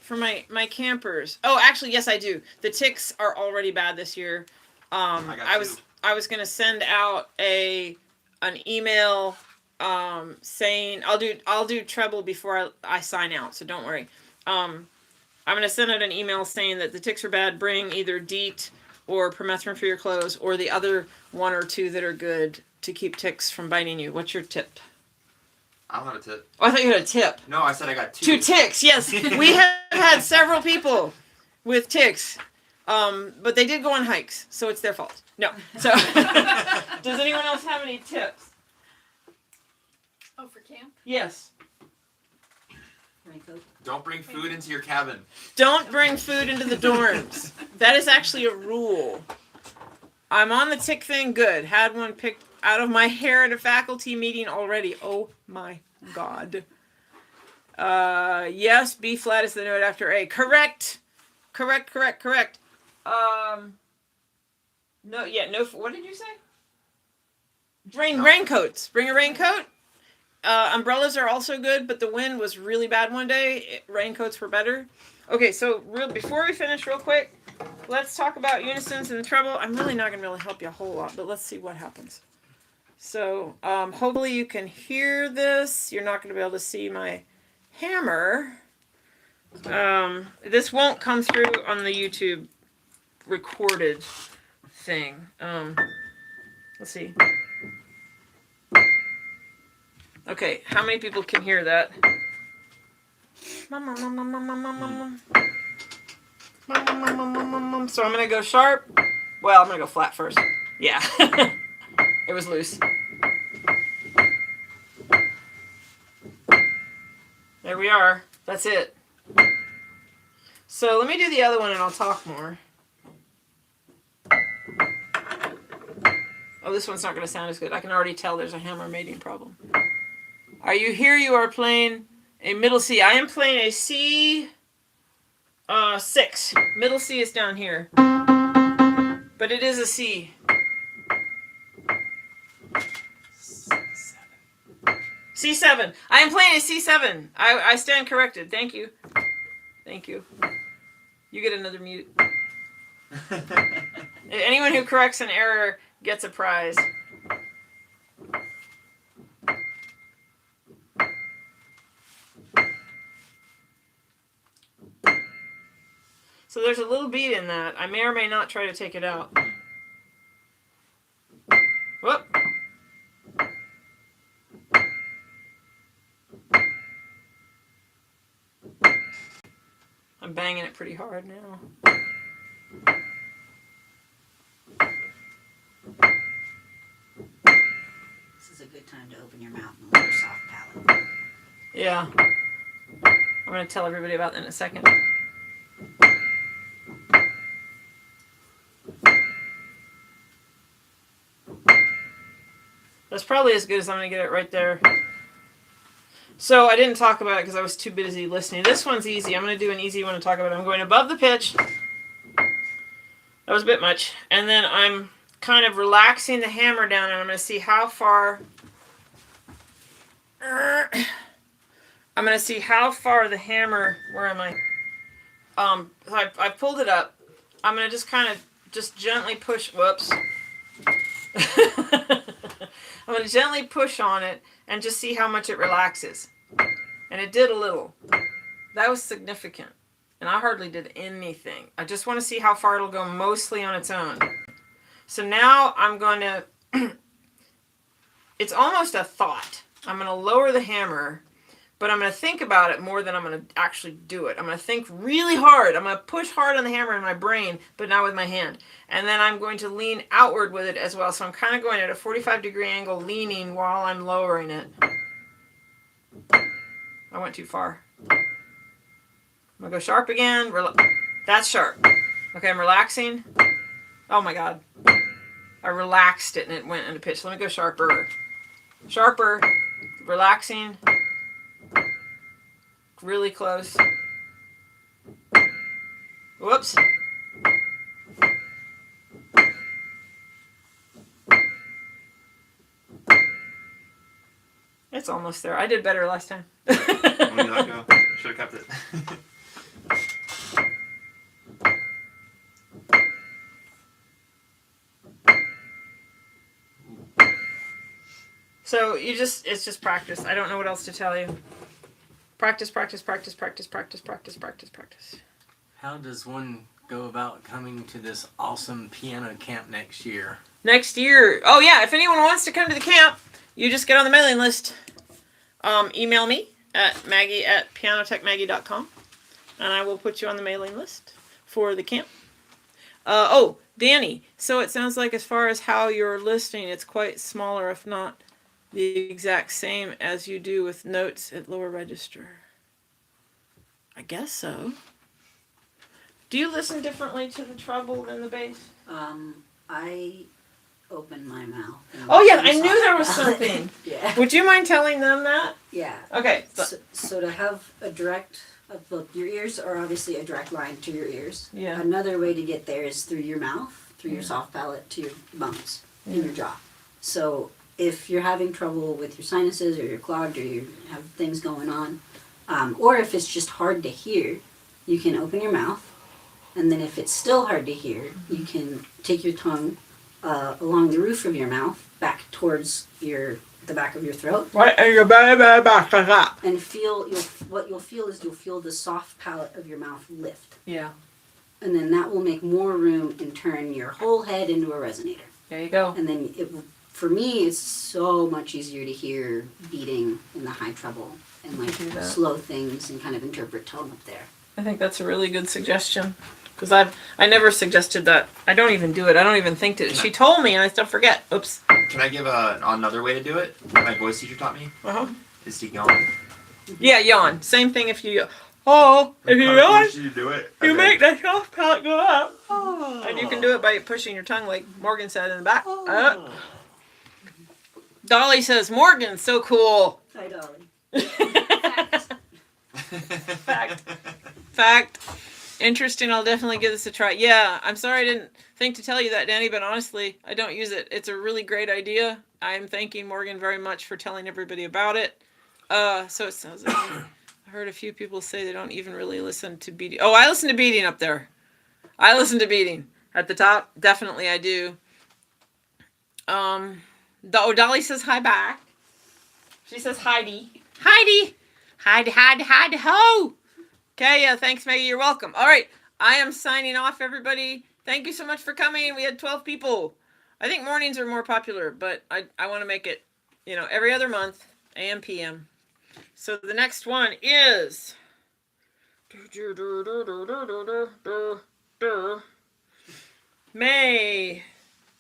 campers. Oh, actually, yes, I do. The ticks are already bad this year. I I was gonna send out an email saying I'll do treble before I sign out, so don't worry. I'm gonna send out an email saying that the ticks are bad. Bring either DEET or permethrin for your clothes, or the other one or two that are good to keep ticks from biting you. What's your tip? I don't have a tip. Oh, I thought you had a tip. No, I said I got 2. 2 ticks. Yes, we have had several people with ticks, but they did go on hikes, so it's their fault. No. So, does anyone else have any tips? Oh, for camp? Yes. Raincoat. Don't bring food into your cabin. Don't bring food into the dorms. That is actually a rule. I'm on the tick thing. Good. Had one picked out of my hair at a faculty meeting already. Oh my God. Yes, B flat is the note after A. Correct. No, what did you say? Raincoats. Bring a raincoat. Umbrellas are also good, but the wind was really bad one day. Raincoats were better. Okay, so before we finish real quick, let's talk about unisons and the treble. I'm really not going to be able to help you a whole lot, but let's see what happens. So hopefully you can hear this. You're not going to be able to see my hammer. This won't come through on the YouTube recorded thing. Let's see. Okay, how many people can hear that? So I'm going to go sharp. Well, I'm going to go flat first. Yeah. It was loose. There we are. That's it. So let me do the other one and I'll talk more. Oh, this one's not going to sound as good. I can already tell there's a hammer mating problem. Are you here? You are playing a middle C. I am playing a C 6. Middle C is down here. But it is a C. C7. I am playing a C7. I stand corrected. Thank you. Thank you. You get another mute. Anyone who corrects an error gets a prize. So there's a little beat in that. I may or may not try to take it out. Whoop. I'm banging it pretty hard now. This is a good time to open your mouth and let your soft palate. Yeah. I'm going to tell everybody about that in a second. That's probably as good as I'm going to get it right there. So I didn't talk about it because I was too busy listening. This one's easy. I'm going to do an easy one to talk about. I'm going above the pitch. That was a bit much. And then I'm kind of relaxing the hammer down and I'm going to see how far... I'm going to see how far the hammer... Where am I? I pulled it up. I'm going to just kind of just gently push... Whoops. I'm going to gently push on it and just see how much it relaxes. And it did a little. That was significant. And I hardly did anything. I just want to see how far it'll go mostly on its own. So now I'm going to... It's almost a thought. I'm going to lower the hammer, but I'm going to think about it more than I'm going to actually do it. I'm going to think really hard. I'm going to push hard on the hammer in my brain, but not with my hand. And then I'm going to lean outward with it as well. So I'm kind of going at a 45-degree angle, leaning while I'm lowering it. I went too far. I'm going to go sharp again. That's sharp. Okay, I'm relaxing. Oh my God. I relaxed it and it went into pitch. Let me go sharper. Sharper. Relaxing. Really close. Whoops. It's almost there. I did better last time. Let me let go. Should have kept it. So it's just practice. I don't know what else to tell you. Practice, practice, practice, practice, practice, practice, practice, practice. How does one go about coming to this awesome piano camp next year? Next year. Oh yeah, if anyone wants to come to the camp, you just get on the mailing list. Email me at maggie@pianotechmaggie.com, and I will put you on the mailing list for the camp. Oh, Danny. So it sounds like as far as how you're listening, it's quite smaller, if not the exact same as you do with notes at lower register. I guess so. Do you listen differently to the treble than the bass? I open my mouth. Oh yeah, I knew there was something. Yeah. Would you mind telling them that? Yeah. Okay. So to have a direct, look, your ears are obviously a direct line to your ears. Yeah. Another way to get there is through your mouth, through your soft palate to your bones in your jaw. So if you're having trouble with your sinuses or you're clogged or you have things going on, or if it's just hard to hear, you can open your mouth, and then if it's still hard to hear, you can take your tongue along the roof of your mouth back towards the back of your throat. Right, and your back. And what you'll feel is you'll feel the soft palate of your mouth lift. Yeah. And then that will make more room and turn your whole head into a resonator. There you go. And then for me, it's so much easier to hear beating in the high treble and like do that. slow things and kind of interpret tone up there. I think that's a really good suggestion. Because I never suggested that. I don't even do it. I don't even think to. She told me and I still forget. Oops. Can I give another way to do it? My voice teacher taught me. Uh-huh. Is to yawn. Yeah, yawn. Same thing if you oh, if you yawn, You do it. you Okay. make the soft palate go up. Oh. And you can do it by pushing your tongue like Morgan said in the back. Dolly says, Morgan, so cool. Hi, Dolly. Fact. Interesting. I'll definitely give this a try. Yeah, I'm sorry I didn't think to tell you that, Danny, but honestly, I don't use it. It's a really great idea. I'm thanking Morgan very much for telling everybody about it. So it sounds like I heard a few people say they don't even really listen to beating. Oh, I listen to beating up there. I listen to beating. At the top, definitely I do. Dolly says hi back. She says Heidi. Heidi, ho. Okay, yeah, thanks, Maggie. You're welcome. All right, I am signing off, everybody. Thank you so much for coming. We had 12 people. I think mornings are more popular, but I want to make it, every other month, AM, PM. So the next one is May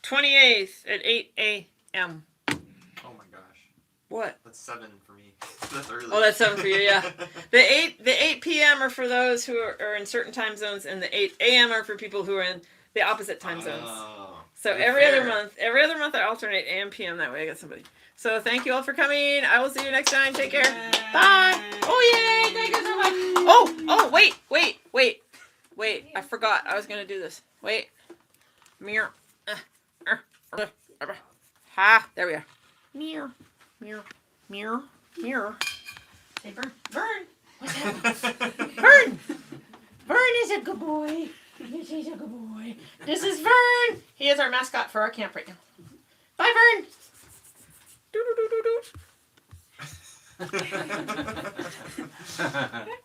28th at 8 a.m. Oh my gosh. What? That's 7 for me. That's early. Oh, that's 7 for you, yeah. The 8 p.m. are for those who are in certain time zones, and the 8 a.m. are for people who are in the opposite time zones. So every other month I alternate AM, PM. That way I got somebody. So thank you all for coming. I will see you next time. Take care. Bye. Oh, yay. Thank you so much. Oh, wait. I forgot. I was going to do this. Wait. Mirror. Ha. There we are. Mirror. Hey, Vern. What's happening? Vern is a good boy. Yes, he's a good boy. This is Vern. He is our mascot for our camp right now. Bye, Vern. Do do do do do.